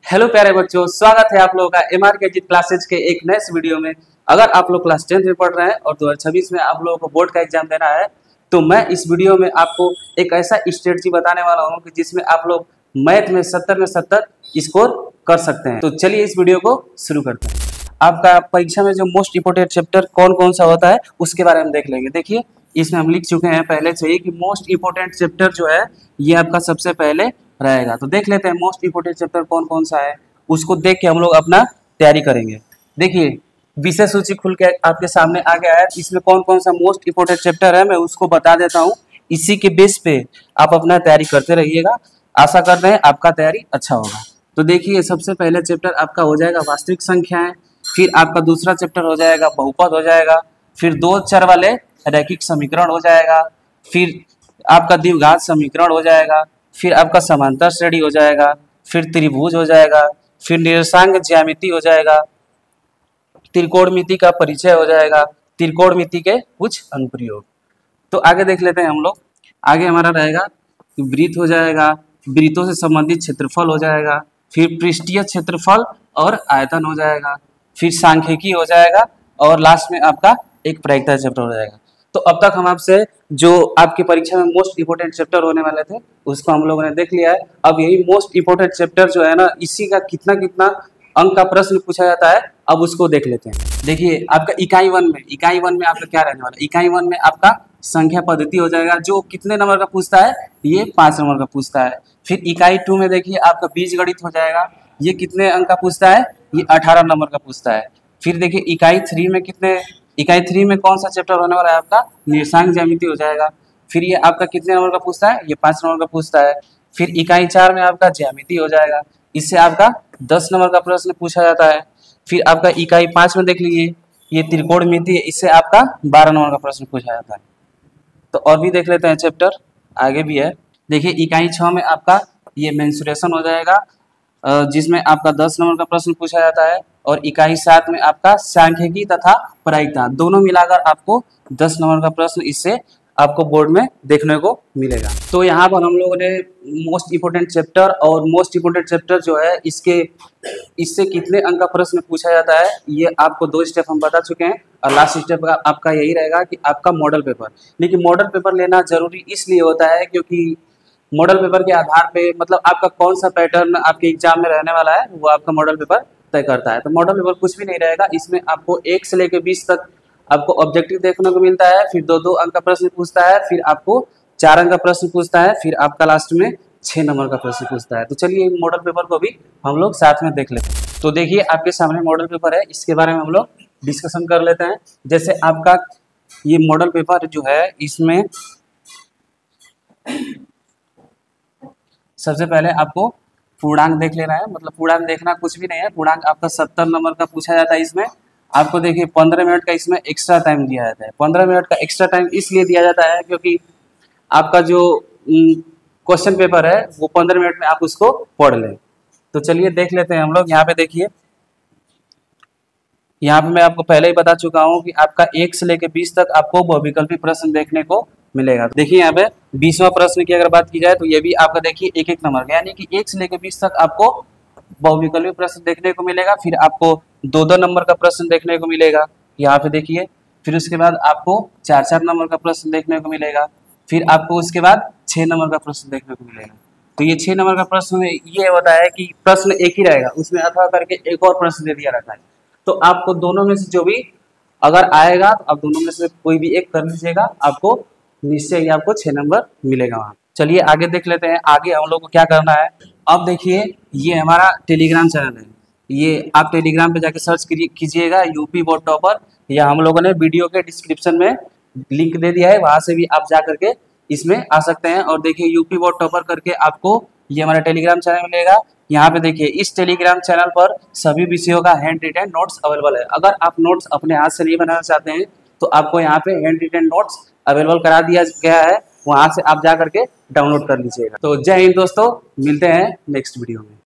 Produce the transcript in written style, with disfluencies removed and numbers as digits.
Hello प्यारे बच्चों, स्वागत है आप लोगों का एमआर के जीत क्लासेज के एक नए वीडियो में। अगर आप लोग क्लास 10th में पढ़ रहे हैं और 2026 में आप लोगों को बोर्ड का एग्जाम देना है, तो मैं इस वीडियो में आपको एक ऐसा स्ट्रेटजी बताने वाला हूं कि जिसमें आप लोग मैथ में 70 में 70 स्कोर कर सकते हैं। तो चलिए इस वीडियो को शुरू करते हैं। आपका परीक्षा में जो मोस्ट इंपोर्टेंट चैप्टर कौन कौन सा होता है उसके बारे में देख लेंगे। देखिए, इसमें हम लिख चुके हैं पहले से ही कि मोस्ट इंपोर्टेंट चैप्टर जो है ये आपका सबसे पहले रहेगा। तो देख लेते हैं मोस्ट इंपोर्टेंट चैप्टर कौन कौन सा है, उसको देख के हम लोग अपना तैयारी करेंगे। देखिए, विषय सूची खुल के आपके सामने आ गया है। इसमें कौन कौन सा मोस्ट इंपोर्टेंट चैप्टर है मैं उसको बता देता हूँ। इसी के बेस पे आप अपना तैयारी करते रहिएगा। आशा करते हैं आपका तैयारी अच्छा होगा। तो देखिए, सबसे पहले चैप्टर आपका हो जाएगा वास्तविक संख्याएं, फिर आपका दूसरा चैप्टर हो जाएगा बहुपद हो जाएगा, फिर दो चर वाले रैखिक समीकरण हो जाएगा, फिर आपका द्विघात समीकरण हो जाएगा, फिर आपका समांतर श्रेणी हो जाएगा, फिर त्रिभुज हो जाएगा, फिर निरसांग ज्यामिति हो जाएगा, त्रिकोणमिति का परिचय हो जाएगा, त्रिकोणमिति के कुछ अनुप्रयोग। तो आगे देख लेते हैं हम लोग। आगे हमारा रहेगा वृत्त हो जाएगा, वृत्तों से संबंधित क्षेत्रफल हो जाएगा, फिर पृष्ठीय क्षेत्रफल और आयतन हो जाएगा, फिर सांख्यिकी हो जाएगा और लास्ट में आपका एक प्रायिकता चैप्टर हो जाएगा। तो अब तक हम आपसे जो आपकी परीक्षा में मोस्ट इंपोर्टेंट चैप्टर होने वाले थे उसको हम लोगों ने देख लिया है। अब यही मोस्ट इंपोर्टेंट चैप्टर जो है ना, इसी का कितना कितना अंक का प्रश्न पूछा जाता है, अब उसको देख लेते हैं। देखिए, आपका इकाई वन में आपका क्या रहने वाला है। इकाई वन में आपका संख्या पद्धति हो जाएगा, जो कितने नंबर का पूछता है, ये 5 नंबर का पूछता है। फिर इकाई 2 में देखिए आपका बीजगणित हो जाएगा, ये कितने अंक का पूछता है, ये 18 नंबर का पूछता है। फिर देखिए इकाई 3 में कौन सा चैप्टर होने वाला है, आपका निरसांग ज्यामिति हो जाएगा। फिर ये आपका कितने नंबर का पूछता है, ये 5 नंबर का पूछता है। फिर इकाई 4 में आपका ज्यामिति हो जाएगा, इससे आपका 10 नंबर का प्रश्न पूछा जाता है। फिर आपका इकाई 5 में देख लीजिए, ये त्रिकोणमिति है, इससे आपका 12 नंबर का प्रश्न पूछा जाता है। तो और भी देख लेते हैं चैप्टर, आगे भी है। देखिए, इकाई 6 में आपका ये मेंसुरेशन हो जाएगा, जिसमें आपका 10 नंबर का प्रश्न पूछा जाता है। और इकाई 7 में आपका सांख्यिकी तथा प्रायिकता दोनों मिलाकर आपको 10 नंबर का प्रश्न इससे आपको बोर्ड में देखने को मिलेगा। तो यहाँ पर हम लोगों ने मोस्ट इंपोर्टेंट चैप्टर और मोस्ट इंपोर्टेंट चैप्टर जो है इससे कितने अंक का प्रश्न पूछा जाता है, ये आपको 2 स्टेप हम बता चुके हैं। और लास्ट स्टेप आपका यही रहेगा कि आपका मॉडल पेपर। लेकिन मॉडल पेपर लेना जरूरी इसलिए होता है क्योंकि मॉडल पेपर के आधार पे, मतलब आपका कौन सा पैटर्न आपके एग्जाम में रहने वाला है, वो आपका मॉडल पेपर तय करता है। तो मॉडल पेपर कुछ भी नहीं रहेगा, इसमें आपको 1 से लेकर 20 तक आपको ऑब्जेक्टिव देखने को मिलता है। फिर 2-2 अंक का प्रश्न पूछता है, फिर आपको 4 अंक का प्रश्न पूछता है, फिर आपका लास्ट में 6 नंबर का प्रश्न पूछता है। तो चलिए मॉडल पेपर को भी हम लोग साथ में देख लेते हैं। तो देखिए, आपके सामने मॉडल पेपर है, इसके बारे में हम लोग डिस्कशन कर लेते हैं। जैसे आपका ये मॉडल पेपर जो है, इसमें सबसे पहले आपको पूर्णांक देख लेना है। मतलब पूर्णांक देखना कुछ भी नहीं है, पूर्णांक आपका 70 नंबर का पूछा जाता है। इसमें आपको देखिए 15 मिनट का इसमें एक्स्ट्रा टाइम दिया जाता है। 15 मिनट का एक्स्ट्रा टाइम इसलिए दिया जाता है क्योंकि आपका जो क्वेश्चन पेपर है वो 15 मिनट में आप उसको पढ़ लें। तो चलिए देख लेते हैं हम लोग। यहाँ पे देखिए, यहाँ पे मैं आपको पहले ही बता चुका हूँ कि आपका 1 से लेकर 20 तक आपको बहुविकल्पी प्रश्न देखने को मिलेगा। देखिए यहाँ पे 20वां प्रश्न की अगर बात की जाए तो ये भी आपका देखिए 1-1 नंबर का, यानी कि 1 से लेकर 20 तक आपको बहुविकल्पी प्रश्न देखने को मिलेगा। फिर आपको 2-2 नंबर का प्रश्न देखने को मिलेगा, यहाँ पे देखिए। फिर उसके बाद आपको 4-4 नंबर का प्रश्न देखने को मिलेगा। फिर आपको उसके बाद 6 नंबर का प्रश्न देखने को मिलेगा। तो ये 6 नंबर का प्रश्न में ये होता है कि प्रश्न एक ही रहेगा, उसमें अथवा करके एक और प्रश्न दे दिया रहता है। तो आपको दोनों में से जो भी अगर आएगा तो आप दोनों में से कोई भी एक कर लीजिएगा, आपको निश्चय ही आपको 6 नंबर मिलेगा वहाँ। चलिए आगे देख लेते हैं, आगे हम लोग को क्या करना है। अब देखिए, ये हमारा टेलीग्राम चैनल है, ये आप टेलीग्राम पे जाके सर्च कीजिएगा यूपी बोर्ड टॉपर, या हम लोगों ने वीडियो के डिस्क्रिप्शन में लिंक दे दिया है, वहाँ से भी आप जा करके इसमें आ सकते हैं। और देखिए यूपी बोर्ड टॉपर करके आपको ये हमारा टेलीग्राम चैनल मिलेगा। यहाँ पे देखिए, इस टेलीग्राम चैनल पर सभी विषयों का हैंड रिटन नोट्स अवेलेबल है। अगर आप नोट्स अपने हाथ से नहीं बनाना चाहते हैं तो आपको यहाँ पे हैंड रिटन नोट्स अवेलेबल करा दिया गया है, वहाँ से आप जा करके डाउनलोड कर लीजिएगा। तो जय हिंद दोस्तों, मिलते हैं नेक्स्ट वीडियो में।